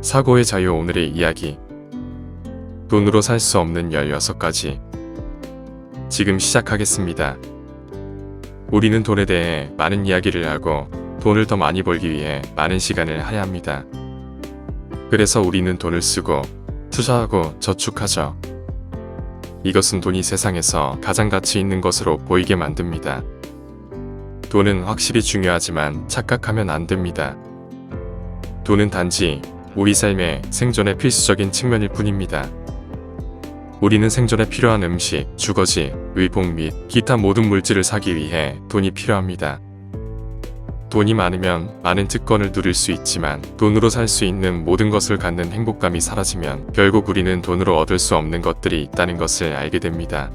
사고의 자유. 오늘의 이야기. 돈으로 살 수 없는 16가지. 지금 시작하겠습니다. 우리는 돈에 대해 많은 이야기를 하고 돈을 더 많이 벌기 위해 많은 시간을 할애합니다. 그래서 우리는 돈을 쓰고 투자하고 저축하죠. 이것은 돈이 세상에서 가장 가치 있는 것으로 보이게 만듭니다. 돈은 확실히 중요하지만 착각하면 안 됩니다. 돈은 단지 우리 삶의 생존의 필수적인 측면일 뿐입니다. 우리는 생존에 필요한 음식, 주거지, 의복 및 기타 모든 물질을 사기 위해 돈이 필요합니다. 돈이 많으면 많은 특권을 누릴 수 있지만 돈으로 살 수 있는 모든 것을 갖는 행복감이 사라지면 결국 우리는 돈으로 얻을 수 없는 것들이 있다는 것을 알게 됩니다.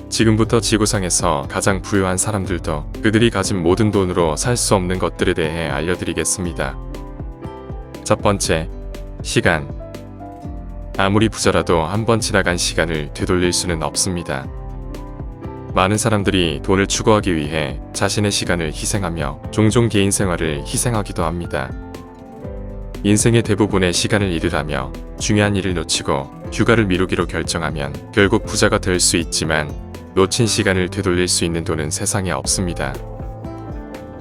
지금부터 지구상에서 가장 부유한 사람들도 그들이 가진 모든 돈으로 살 수 없는 것들에 대해 알려드리겠습니다. 첫 번째, 시간. 아무리 부자라도 한 번 지나간 시간을 되돌릴 수는 없습니다. 많은 사람들이 돈을 추구하기 위해 자신의 시간을 희생하며 종종 개인 생활을 희생하기도 합니다. 인생의 대부분의 시간을 잃으라며 중요한 일을 놓치고 휴가를 미루기로 결정하면 결국 부자가 될 수 있지만 놓친 시간을 되돌릴 수 있는 돈은 세상에 없습니다.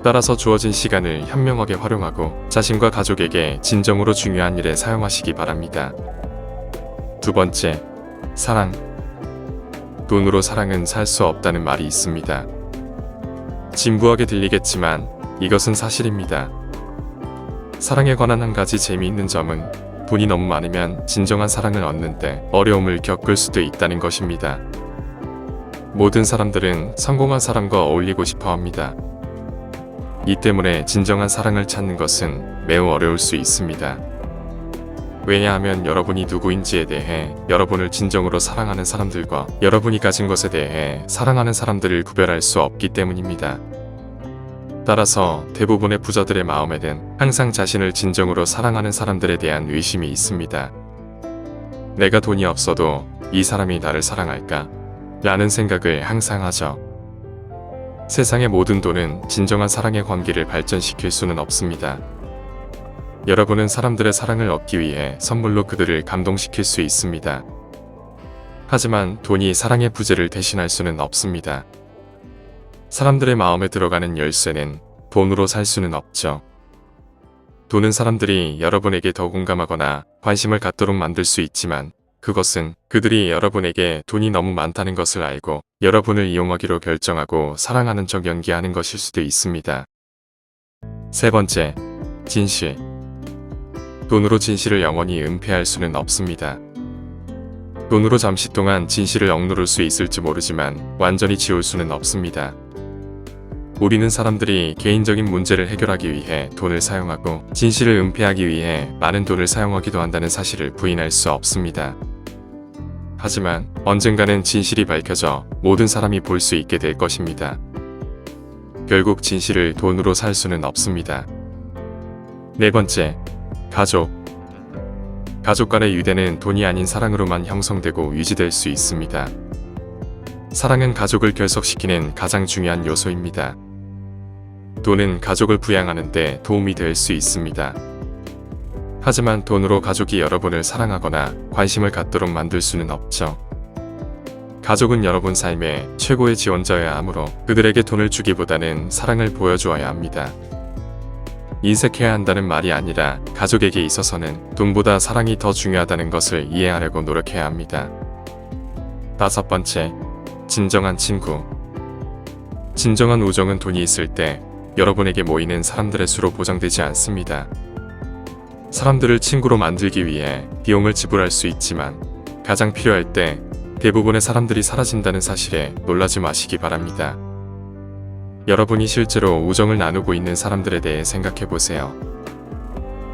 따라서 주어진 시간을 현명하게 활용하고 자신과 가족에게 진정으로 중요한 일에 사용하시기 바랍니다. 두 번째, 사랑. 돈으로 사랑은 살 수 없다는 말이 있습니다. 진부하게 들리겠지만 이것은 사실입니다. 사랑에 관한 한 가지 재미있는 점은 돈이 너무 많으면 진정한 사랑을 얻는데 어려움을 겪을 수도 있다는 것입니다. 모든 사람들은 성공한 사람과 어울리고 싶어 합니다. 이 때문에 진정한 사랑을 찾는 것은 매우 어려울 수 있습니다. 왜냐하면 여러분이 누구인지에 대해 여러분을 진정으로 사랑하는 사람들과 여러분이 가진 것에 대해 사랑하는 사람들을 구별할 수 없기 때문입니다. 따라서 대부분의 부자들의 마음에는 항상 자신을 진정으로 사랑하는 사람들에 대한 의심이 있습니다. 내가 돈이 없어도 이 사람이 나를 사랑할까? 라는 생각을 항상 하죠. 세상의 모든 돈은 진정한 사랑의 관계를 발전시킬 수는 없습니다. 여러분은 사람들의 사랑을 얻기 위해 선물로 그들을 감동시킬 수 있습니다. 하지만 돈이 사랑의 부재를 대신할 수는 없습니다. 사람들의 마음에 들어가는 열쇠는 돈으로 살 수는 없죠. 돈은 사람들이 여러분에게 더 공감하거나 관심을 갖도록 만들 수 있지만 그것은 그들이 여러분에게 돈이 너무 많다는 것을 알고 여러분을 이용하기로 결정하고 사랑하는 척 연기하는 것일 수도 있습니다. 세 번째, 진실. 돈으로 진실을 영원히 은폐할 수는 없습니다. 돈으로 잠시 동안 진실을 억누를 수 있을지 모르지만 완전히 지울 수는 없습니다. 우리는 사람들이 개인적인 문제를 해결하기 위해 돈을 사용하고 진실을 은폐하기 위해 많은 돈을 사용하기도 한다는 사실을 부인할 수 없습니다. 하지만 언젠가는 진실이 밝혀져 모든 사람이 볼 수 있게 될 것입니다. 결국 진실을 돈으로 살 수는 없습니다. 네 번째, 가족. 가족 간의 유대는 돈이 아닌 사랑으로만 형성되고 유지될 수 있습니다. 사랑은 가족을 결속시키는 가장 중요한 요소입니다. 돈은 가족을 부양하는 데 도움이 될 수 있습니다. 하지만 돈으로 가족이 여러분을 사랑하거나 관심을 갖도록 만들 수는 없죠. 가족은 여러분 삶의 최고의 지원자여야 하므로 그들에게 돈을 주기보다는 사랑을 보여주어야 합니다. 인색해야 한다는 말이 아니라 가족에게 있어서는 돈보다 사랑이 더 중요하다는 것을 이해하려고 노력해야 합니다. 다섯 번째, 진정한 친구. 진정한 우정은 돈이 있을 때 여러분에게 모이는 사람들의 수로 보장되지 않습니다. 사람들을 친구로 만들기 위해 비용을 지불할 수 있지만 가장 필요할 때 대부분의 사람들이 사라진다는 사실에 놀라지 마시기 바랍니다. 여러분이 실제로 우정을 나누고 있는 사람들에 대해 생각해 보세요.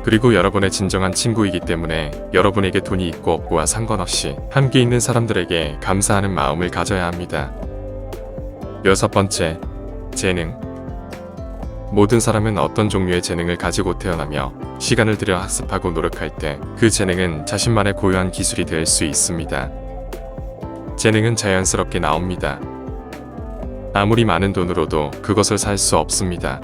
그리고 여러분의 진정한 친구이기 때문에 여러분에게 돈이 있고 없고와 상관없이 함께 있는 사람들에게 감사하는 마음을 가져야 합니다. 여섯 번째, 재능. 모든 사람은 어떤 종류의 재능을 가지고 태어나며 시간을 들여 학습하고 노력할 때 그 재능은 자신만의 고유한 기술이 될 수 있습니다. 재능은 자연스럽게 나옵니다. 아무리 많은 돈으로도 그것을 살 수 없습니다.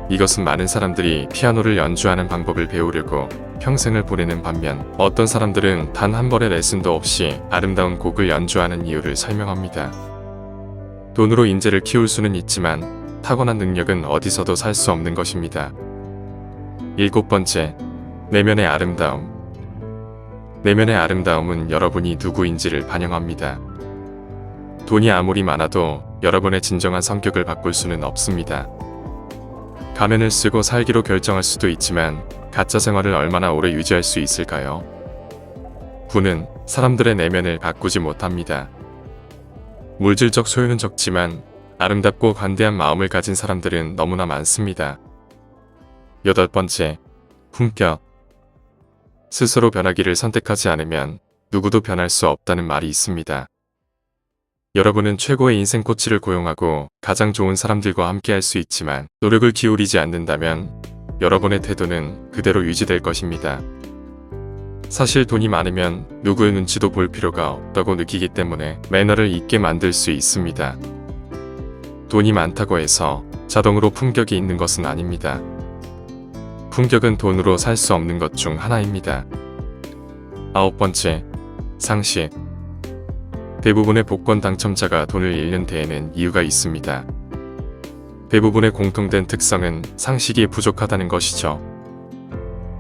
이것은 많은 사람들이 피아노를 연주하는 방법을 배우려고 평생을 보내는 반면 어떤 사람들은 단 한 번의 레슨도 없이 아름다운 곡을 연주하는 이유를 설명합니다. 돈으로 인재를 키울 수는 있지만 타고난 능력은 어디서도 살 수 없는 것입니다. 7번째, 내면의 아름다움. 내면의 아름다움은 여러분이 누구인지를 반영합니다. 돈이 아무리 많아도 여러분의 진정한 성격을 바꿀 수는 없습니다. 가면을 쓰고 살기로 결정할 수도 있지만 가짜 생활을 얼마나 오래 유지할 수 있을까요? 부는 사람들의 내면을 바꾸지 못합니다. 물질적 소유는 적지만 아름답고 관대한 마음을 가진 사람들은 너무나 많습니다. 8번째, 품격. 스스로 변하기를 선택하지 않으면 누구도 변할 수 없다는 말이 있습니다. 여러분은 최고의 인생 코치를 고용하고 가장 좋은 사람들과 함께 할 수 있지만 노력을 기울이지 않는다면 여러분의 태도는 그대로 유지될 것입니다. 사실 돈이 많으면 누구의 눈치도 볼 필요가 없다고 느끼기 때문에 매너를 잊게 만들 수 있습니다. 돈이 많다고 해서 자동으로 품격이 있는 것은 아닙니다. 품격은 돈으로 살 수 없는 것 중 하나입니다. 9번째, 상식. 대부분의 복권 당첨자가 돈을 잃는 데에는 이유가 있습니다. 대부분의 공통된 특성은 상식이 부족하다는 것이죠.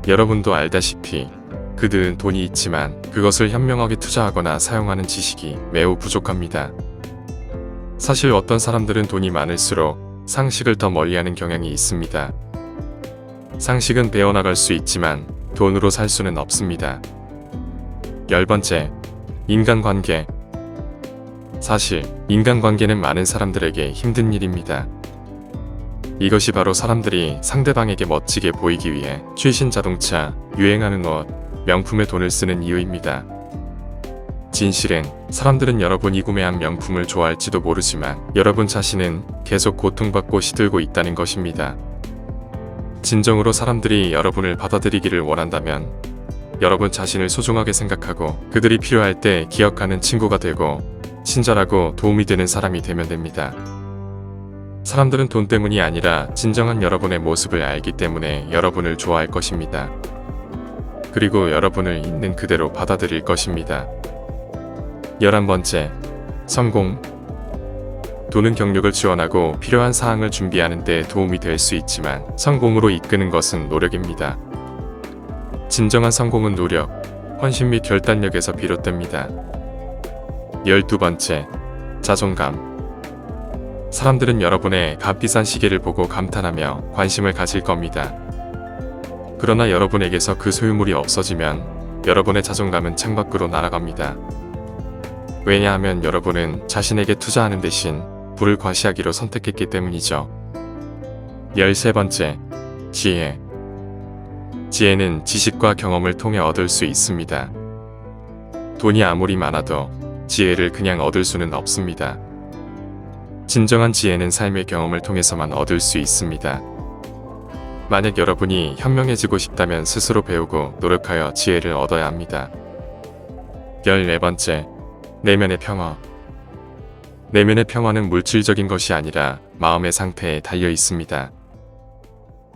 여러분도 알다시피 그들은 돈이 있지만 그것을 현명하게 투자하거나 사용하는 지식이 매우 부족합니다. 사실 어떤 사람들은 돈이 많을수록 상식을 더 멀리하는 경향이 있습니다. 상식은 배워나갈 수 있지만 돈으로 살 수는 없습니다. 10번째, 인간관계. 사실 인간관계는 많은 사람들에게 힘든 일입니다. 이것이 바로 사람들이 상대방에게 멋지게 보이기 위해 최신 자동차, 유행하는 옷, 명품에 돈을 쓰는 이유입니다. 진실은 사람들은 여러분이 구매한 명품을 좋아할지도 모르지만 여러분 자신은 계속 고통받고 시들고 있다는 것입니다. 진정으로 사람들이 여러분을 받아들이기를 원한다면 여러분 자신을 소중하게 생각하고 그들이 필요할 때 기억하는 친구가 되고 친절하고 도움이 되는 사람이 되면 됩니다. 사람들은 돈 때문이 아니라 진정한 여러분의 모습을 알기 때문에 여러분을 좋아할 것입니다. 그리고 여러분을 있는 그대로 받아들일 것입니다. 11번째, 성공. 돈은 경력을 지원하고 필요한 사항을 준비하는 데 도움이 될 수 있지만 성공으로 이끄는 것은 노력입니다. 진정한 성공은 노력, 헌신 및 결단력에서 비롯됩니다. 12번째, 자존감. 사람들은 여러분의 값비싼 시계를 보고 감탄하며 관심을 가질 겁니다. 그러나 여러분에게서 그 소유물이 없어지면 여러분의 자존감은 창밖으로 날아갑니다. 왜냐하면 여러분은 자신에게 투자하는 대신 부를 과시하기로 선택했기 때문이죠. 13번째, 지혜. 지혜는 지식과 경험을 통해 얻을 수 있습니다. 돈이 아무리 많아도 지혜를 그냥 얻을 수는 없습니다. 진정한 지혜는 삶의 경험을 통해서만 얻을 수 있습니다. 만약 여러분이 현명해지고 싶다면 스스로 배우고 노력하여 지혜를 얻어야 합니다. 14번째, 내면의 평화. 내면의 평화는 물질적인 것이 아니라 마음의 상태에 달려 있습니다.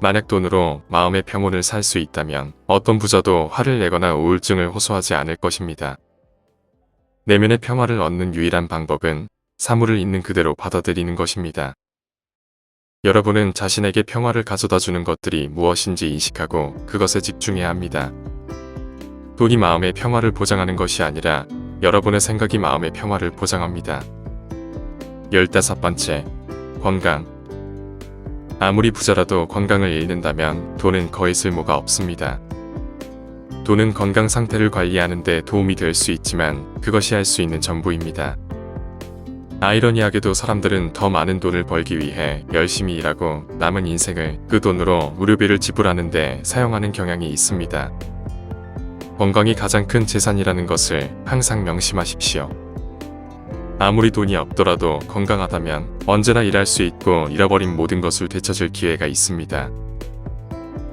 만약 돈으로 마음의 평온을 살 수 있다면 어떤 부자도 화를 내거나 우울증을 호소하지 않을 것입니다. 내면의 평화를 얻는 유일한 방법은 사물을 있는 그대로 받아들이는 것입니다. 여러분은 자신에게 평화를 가져다 주는 것들이 무엇인지 인식하고 그것에 집중해야 합니다. 돈이 마음의 평화를 보장하는 것이 아니라 여러분의 생각이 마음의 평화를 보장합니다. 15번째, 건강. 아무리 부자라도 건강을 잃는다면 돈은 거의 쓸모가 없습니다. 돈은 건강 상태를 관리하는 데 도움이 될 수 있지만 그것이 할 수 있는 전부입니다. 아이러니하게도 사람들은 더 많은 돈을 벌기 위해 열심히 일하고 남은 인생을 그 돈으로 의료비를 지불하는 데 사용하는 경향이 있습니다. 건강이 가장 큰 재산이라는 것을 항상 명심하십시오. 아무리 돈이 없더라도 건강하다면 언제나 일할 수 있고 잃어버린 모든 것을 되찾을 기회가 있습니다.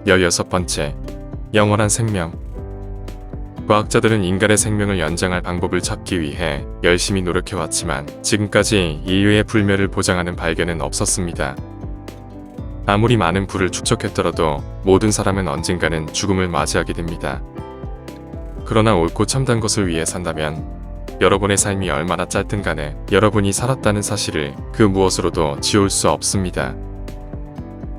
16번째, 영원한 생명. 과학자들은 인간의 생명을 연장할 방법을 찾기 위해 열심히 노력해왔지만 지금까지 인류의 불멸을 보장하는 발견은 없었습니다. 아무리 많은 부를 축적했더라도 모든 사람은 언젠가는 죽음을 맞이하게 됩니다. 그러나 옳고 참된 것을 위해 산다면 여러분의 삶이 얼마나 짧든 간에 여러분이 살았다는 사실을 그 무엇으로도 지울 수 없습니다.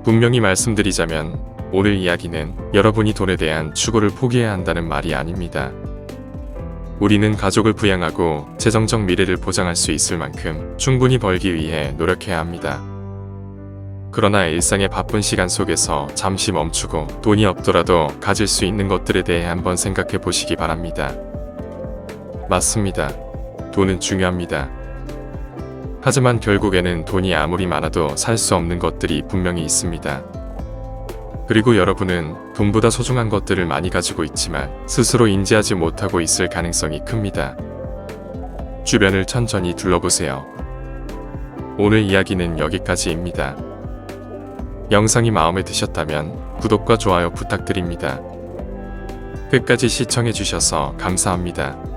분명히 말씀드리자면 오늘 이야기는 여러분이 돈에 대한 추구를 포기해야 한다는 말이 아닙니다. 우리는 가족을 부양하고 재정적 미래를 보장할 수 있을 만큼 충분히 벌기 위해 노력해야 합니다. 그러나 일상의 바쁜 시간 속에서 잠시 멈추고 돈이 없더라도 가질 수 있는 것들에 대해 한번 생각해 보시기 바랍니다. 맞습니다. 돈은 중요합니다. 하지만 결국에는 돈이 아무리 많아도 살 수 없는 것들이 분명히 있습니다. 그리고 여러분은 돈보다 소중한 것들을 많이 가지고 있지만 스스로 인지하지 못하고 있을 가능성이 큽니다. 주변을 천천히 둘러보세요. 오늘 이야기는 여기까지입니다. 영상이 마음에 드셨다면 구독과 좋아요 부탁드립니다. 끝까지 시청해주셔서 감사합니다.